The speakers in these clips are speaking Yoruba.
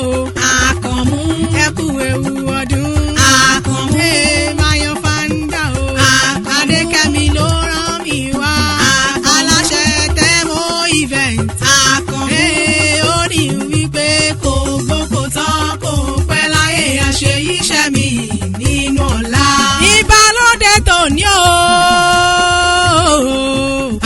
o. Àkànmú ẹkú ewu ọdún. Àkànmú mayan fanda o. Adékẹ́mi ló rán mi wá. Aláṣẹ Tẹ́mọ̀ event. Àkànmú ó ní wípé kò gbókò tán kò pẹ́ láyé àṣeyíṣẹ́ mi nínú ọ̀la. Ìbálòdé tòní o.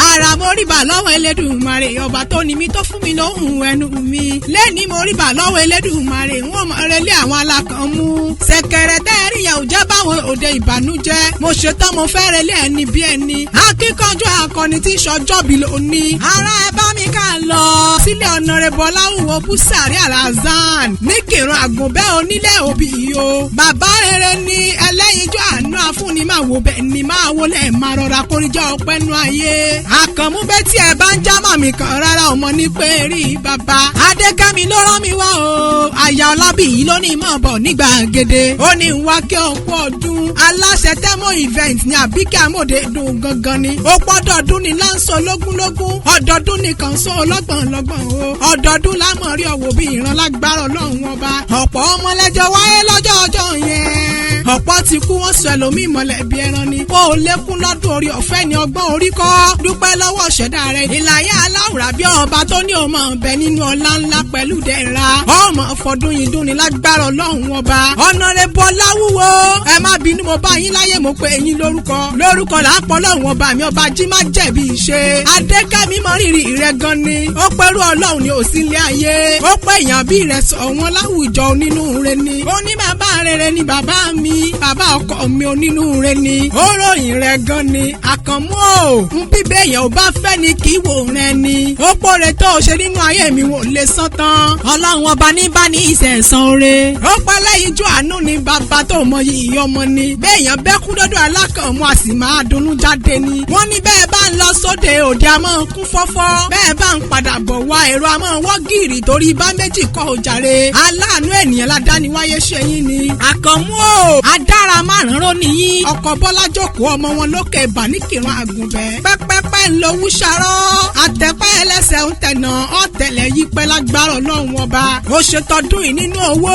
Ara mo rí bà lọ́wọ́ Elédùmarè ọba tó ní mi tó fún mi lóhùn ẹnu mi. Lẹ́ni mo rí bà lọ́wọ́ Elédùmarè wọ́n mọ̀ relé àwọn alákànmú. Ṣẹ̀kẹ̀rẹ̀ tẹ́ẹ̀rí yà ò jẹ́ báwọn òde ìbànújẹ́. Mo ṣetán mo fẹ́ relé ẹni bí ẹni. Akíkanjú akọni tí sọjọ́bí lónìí. Ara ẹ bá mi ká lọ. Sílẹ̀ Honorable Ọláwùwọ̀ Búsàrí Alhassan. Ní Kìrun Àgùnbẹ́ onílé òbí o. Bàbá rere ni ẹlẹ́yinjú àánú afúnni máa wò bẹ́ẹ̀ ni máa wọlé máa rọra kórìjọ́ ọpẹ́ nú ayé. Àkànmú bẹ́ẹ̀ tí ẹ bá ń já màmí kan rárá ọmọ ní pé rí bàbá. Adékẹ́mi ló rán mi wá o. Àyà Ọlábìyí ló ní mọ̀ bọ̀ ní gbàgede. Ó ní wá kí ọkọ ọdún. Aláṣẹ Tẹ́mọ̀ event ni Àbíkẹ́ Amóde dùn gangan ni. Ó pọ́dọọdún ni láǹsọ lógúnlógún. Ọdọọdún ni kàn sọ ọlọ́gbọ̀nlọ́gbọ̀n o. Ọdọọdún lámọ̀ rí ọ̀wọ̀ bí ìran lágbára Ọlọ́run ọba. Ọ̀pọ̀ ọmọlẹ́jọ́ wáyé lọ́jọ́ ọjọ́ yẹn. Ọ̀pọ̀ ti kú wọ́n sọ ẹlòmíì mọ̀lẹ́bí ẹran ni. Kó o lékún lọ́dún orí ọ̀fẹ́ ni ọgbọ́n orí kọ́. Dúpẹ́ lọ́wọ́ ṣẹ̀dá rẹ̀. Ìlàyé aláwùrà bí ọba tó ní ọmọ ọbẹ̀ nínú ọlá ńlá pẹ̀lú dẹ̀ra. Ọmọ fọdún yìí dún ni lágbára Ọlọ́run ọba. Honorable Ọláwùwọ̀ ẹ má bínú mo bá yín láyé mo pè yín lórúkọ. Lórúkọ làápọ̀ Ọlọ́run ọba mi ọba jí má jẹ̀bi ìṣe. Adékẹ́mi mọ rírì rẹ̀ gan ni. Ó pẹ̀rú Ọlọ́run ni ò sí ilé ayé. Ó pé èèyàn bí rẹ̀ sọ wọn láwùjọ onínúure ni. Ó ní bàbá rere ni bàbá mi. Bàbá ọkọ mi onínúure ni. Ó ròyìn rẹ̀ gan ni. Àkànmú o. Ń bíbẹ̀ èèyàn ò bá fẹ́ ni kì í wò rẹ̀ ni. Ó pòrè tó o ṣe nínú ayé mi wò lè sán tán. Ọlọ́run ọba ní bá ní ìṣẹ̀san oore. Ó pẹ́ lẹ́yìn ijó àánú ni bàbá tó mọ yìí ọmọ ni. Béèyàn bẹ́kú dọ́dọ̀ alákànmú a sì máa dunnú jáde ni. Wọ́n ní bẹ́ẹ̀ bá ń lọ sóde òde a máa kún fọ́fọ́. Bẹ́ẹ̀ bá ń padà bọ̀ wá èrò a máa wọ́ gìrì torí bá méjì kọ́ òjàre. Aláàánú ènìyàn ládáni wáyé ṣe yín ni. Àkànmú o. Adára márùn-ún nìyí. Ọkọ̀ Bọ́lá jókòó ọmọ wọn lókè bà ní Kìrun Àgùnbẹ́. Pẹ́pẹ́pẹ́ ń lo wúṣarọ́. Àtẹ̀pẹ́ ẹlẹ́sẹ̀ ń tẹ̀nà ọ̀tẹ̀lẹ̀ yí pẹ́ lágbára Ọlọ́run ọba. Ó ṣe tọdún yìí nínú owó.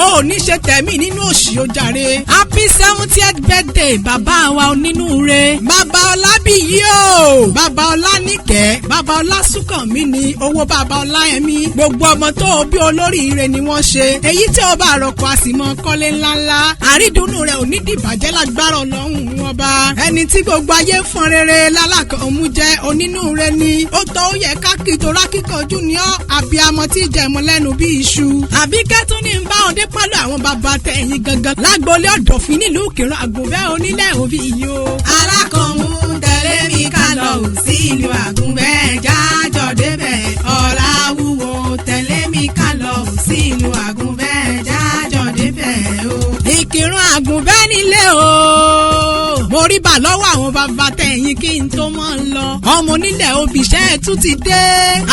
Ó ní ṣe tẹ̀mí nínú òṣì ojàre. Happy 70th birthday bàbá wa onínúure. Bàbá Ọlábìyí o. Bàbá Ọlánìkẹ́. Bàbá Ọlásùnkànmí ni owó bàbá Ọláyẹmí. Gbogbo ọmọ tó o bí olóríire ni wọ́n ṣe. Èyí tí o bá àròkọ àsìmọ́ kọ́lé ńláńlá. Àrídùnnú rẹ̀ ò ní dìbàjẹ́ lágbára Ọlọ́run ọba. Ẹni tí gbogbo ayé fọn rere lálákànmú jẹ́ onínúure ni. Ó tọ́ ó yẹ ká kí torá kíkanjú ni ọ́. Àbíamọ tí jẹ̀mọ́ lẹ́nu bí iṣu. Àbíkẹ́ tún ní ń bá òde pálọ àwọn bàbá tẹ̀yìn gangan. Lágbolé Ọ̀dọ̀fín nílùú Kìrun Àgùnbẹ́ onílẹ̀ òbí yìí o. Alákànmú tẹ̀lé mi ká lọ sí ìlú Àgùnbẹ́ jájọ débẹ̀. Ọláwùwọ̀ tẹ̀lé mi ká lọ sí ìlú Àgùnbẹ́ jájọ débẹ̀ o. Ìkìrun Àgùnbẹ́ nílé o. Mo rí bà lọ́wọ́ àwọn bàbá tẹ̀yìn kí n tó mọ́ ń lọ. Ọmọ onílẹ̀ òbíṣẹ́ tún ti dé.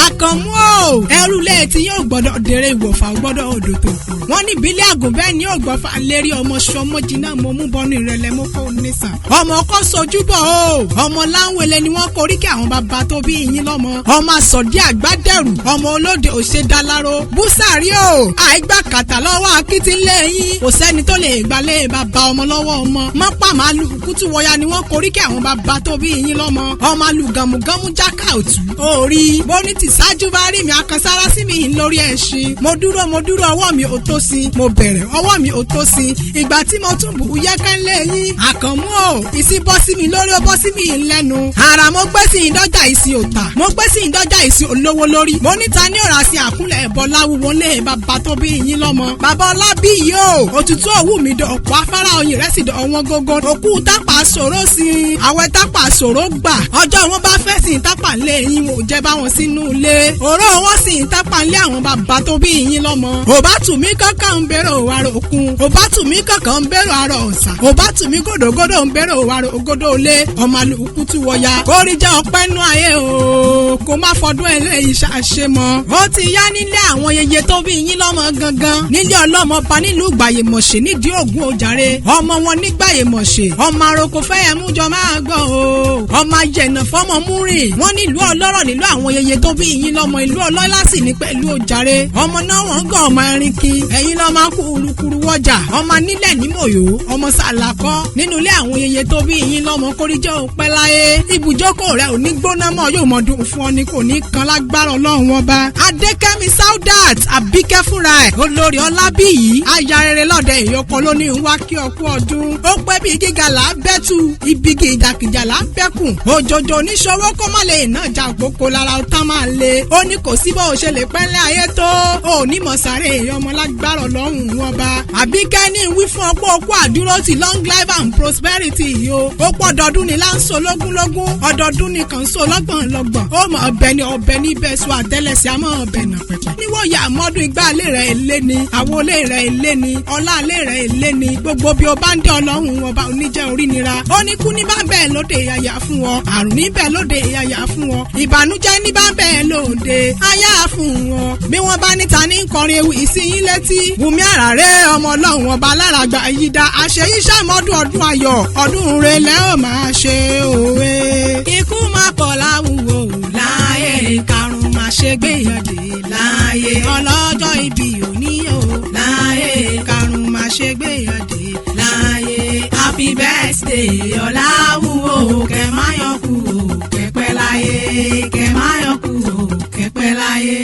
Àkànmú o. Ẹrú lé tí yóò gbọ́dọ̀ dèrè ìwòfà ò gbọ́dọ̀ odò tó. Wọ́n ní ìbílẹ̀ Àgùnbẹ́ ni yóò gbọ́fà lérí ọmọ ṣọmọ jìnnà mo mú bọ́nu ìrẹ̀lẹ̀ mo kó nísàn. Ọmọ kọ́ sojú bọ̀ o. Ọmọ láwẹ̀lẹ̀ ni wọ́n korí kí àwọn bàbá tó bí yín lọ́mọ. Ọmọ àsọ̀dí àgbádẹ́rù. Ọmọ olóde òṣè daláró. Búsàrí o. Àìgbà kàtà lọ́wọ́ akíntínlé yín. Kò sẹ́ni tó lè gbalẹ̀ bàbá ọmọ lọ́wọ́ ọmọ. Mọ́pà màálù kútù wọ̀ya ni wọ́n korí kí àwọn bàbá tó bí yín lọ́mọ. Ọmọ alùgàmùgàmù jákà òtù. Orí bóní ti ṣáájú bá rí mi akansára sí mi lórí ẹṣin. Mo dúró ọwọ́ mi ò tó sí. Mo bẹ̀rẹ̀ ọwọ́ mi ò tó sí. Ìgbà tí mo tún bù yẹ́kẹ́ lé yín. Àkànmú o. Ìsì bọ́ sí mi lórí ó bọ́ sí mi lẹ́nu. Àrà mo gbé sí ìdọ́jà ìsì òtà. Mo gbé sí ìdọ́jà ìsì olówó lórí. Mo níta ní ọ̀rá sí àkúnlẹ̀ ẹ̀bọ láwùwọ̀ lé bàbá tó bí yín lọ́mọ. Bàbá Ọlábìyí o. Òtútù òwú mi dọ̀ ọ̀pọ̀ afárá oyin rẹ̀ sì dọ̀ ọ̀wọ́n gógó. Òkú tápà sòró sí i. Àwẹ̀ tápà sòró gbà. Ọjọ́ wọn bá fẹ́ sí tápà lé yín wò jẹ́ báwọn sínú ilé. Òró wọn sì ń tápà lé àwọn bàbá tó bí yín lọ́mọ. Òbá tù mí kankan ń bẹ̀rẹ̀ òwárò òkun. Òbá tù mí kankan ń bẹ̀rẹ̀ àrọ̀ ọ̀sà. Òbá tù mí gòdògòdò ń bẹ̀rẹ̀ òwárò ògòdò lé. Ọmọ àlùkù tú wọ̀ya. Orí jẹ́ ọpẹ́ nú ayé o. Kò má fọdún eléyìí ṣàṣe mọ́. Ó ti yá nílé àwọn yeye tó bí yín lọ́mọ gangan. Nílé ọlọ́mọ pa nílùú Gbàyèmọ̀ṣẹ̀ nídìí Ògùn òjàre. Ọmọ wọn ní Gbàyèmọ̀ṣẹ̀. Ọmọ aroko fẹ́ ẹ mú jọ máa gbọ́ o. ọmọ ayẹ̀nà fọmọ múrìn wọ́n nílùú ọlọ́rọ̀ nílùú àwọn yeye tó bí yín lọ́mọ ìlú ọlọ́lá sì ní pẹ̀lú òjàre. ọmọ náà wọ́n gan ọmọ ẹrin kí ẹ̀yin lọ́ máa kú urukuru wọ́jà. ọmọ nílẹ̀ ní mòyó ọmọ sàlàkọ́ nínú ilé àwọn yeye tó bí yín lọ́mọ kórìjọ́ òpẹ́ láyé. ibùjókòó rẹ̀ ò ní gbóná mọ́ yóò mọ̀ dùn fún ọ ní kò ní kan lágbára ọlọ́run ọba. adékẹ́mi saudat àbíkẹ́ fúnra ẹ̀ olórí ọlábíyí aya rere lọ́dẹ ìyọkọ lóní ń wá kí ọkú ọdún. ó pẹ́ bí gíga là á bẹ́tù ibi gìjàkìjà là á bẹ́kùn. òjòjò oníṣòwò kó má lè ná jà gboko lára ọ̀tá máa le. ó ní kò sí bó o ṣe lè pẹ́lẹ́ ayé tó. ó ní mọ̀sáré ọmọ lágbára ọlọ́run ọba. àbíkẹ́ ní wí fún ọkọ okú àdúró ti long life and prosperity yìí o. ó pọ̀ ọdọọdún ni láǹso lógúnlógún ọdọọdún ni kàn ń so lọ́gbọ̀nlọ́gbọ̀n. ó mọ ọbẹ̀ ní bẹ́ẹ̀ sọ àtẹ́lẹsẹ̀ àmọ́ ọbẹ̀ nà pẹ̀pẹ̀. níwọ̀n yà mọ́dún igbá ilé rẹ̀ èlé ni àwo ilé rẹ̀ èlé ni ọlá ilé rẹ̀ èlé ni gbogbo bí o bá ń dé ọlọ́run ọba oníjẹ́ orí nira. ó ní kú ní bá bẹ́ẹ̀ lóde yàyà fún ọ àrùn níbẹ̀ lóde yàyà fún ọ ìbànújẹ́ ní bá bẹ́ẹ̀ lóde ayá fún ọ. bí wọ́n bá níta ní kọrin ewì ìsinyìí létí Wùmí Àràré ọmọ ọlọ́run ọba aláràgbà yìí dá àṣeyí sàmọ́dún ọdún ayọ̀ ọdún rẹ̀ lẹ́ ò máa ṣe òwe. ikú máa pọ̀ láwùwò láyé karùn-ún máa ṣe gbéyànjú láyé ọlọ́jọ́ ìbí òní o láyé karùn-ún máa ṣe gbéyànjú láyé happy birthday ọ̀làwùwò kẹ́ máa yọkù kẹ́pẹ́ láyé kẹ́ máa yọkù kẹ́pẹ́ láyé.